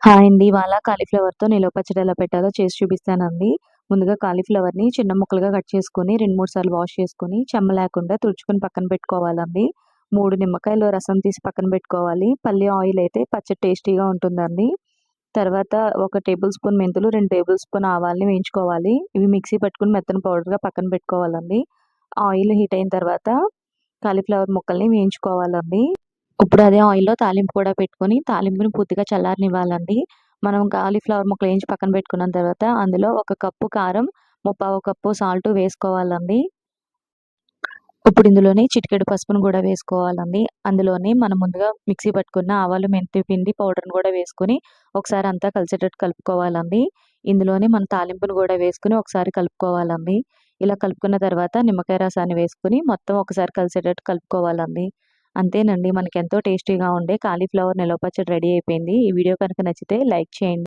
Hi అండి. ఇవాళ కాలీఫ్లవర్‌తో నిలవ పచ్చడి ఎలా పెట్టాలో చేసి చూపిస్తానండి. ముందుగా కాలీఫ్లవర్‌ని చిన్న ముక్కలుగా కట్ చేసుకొని 2, 3 సార్లు వాష్ చేసుకొని చెమ్మ లేకుండా తుడుచుకొని పక్కన పెట్టుకోవాలండి. 3 నిమ్మకాయలు రసం తీసి పక్కన పెట్టుకోవాలి. పల్లి ఆయిల్ అయితే పచ్చడి టేస్టీగా ఉంటుందండి. తర్వాత ఒక టేబుల్ స్పూన్ మెంతులు, 2 టేబుల్ స్పూన్ ఆవాల్ని వేయించుకోవాలి. ఇవి మిక్సీ పట్టుకొని మెత్తని పౌడర్‌గా పక్కన పెట్టుకోవాలండి. ఆయిల్ హీట్ అయిన తర్వాత కాలీఫ్లవర్ ముక్కల్ని వేయించుకోవాలండి. ఇప్పుడు అదే ఆయిల్‌లో తాలింపు కూడా పెట్టుకొని, తాలింపుని పూర్తిగా చల్లారనివ్వాలండి. మనం కాలీఫ్లవర్ ముక్కలు వేయించి పక్కన పెట్టుకున్న తర్వాత, అందులో ఒక కప్పు కారం, ముప్పావు కప్పు సాల్ట్ వేసుకోవాలండి. ఇప్పుడు ఇందులోనే చిటికెడు పసుపును కూడా వేసుకోవాలండి. అందులోనే మనం ముందుగా మిక్సీ పట్టుకున్న ఆవాలు, మెంతి పిండి పౌడర్‌ని కూడా వేసుకొని, ఒకసారి అంతా కలిసేటట్టు కలుపుకోవాలండి. ఇందులోనే మన తాలింపును కూడా వేసుకొని ఒకసారి కలుపుకోవాలండి. ఇలా కలుపుకున్న తర్వాత నిమ్మకాయ రసాన్ని వేసుకొని మొత్తం ఒకసారి కలిసేటట్టు కలుపుకోవాలండి. అంతేనండి. మనకెంతో టేస్టీగా ఉండే కాలీఫ్లవర్ నిలవ పచ్చడి రెడీ అయిపోయింది. ఈ వీడియో కనుక నచ్చితే లైక్ చేయండి.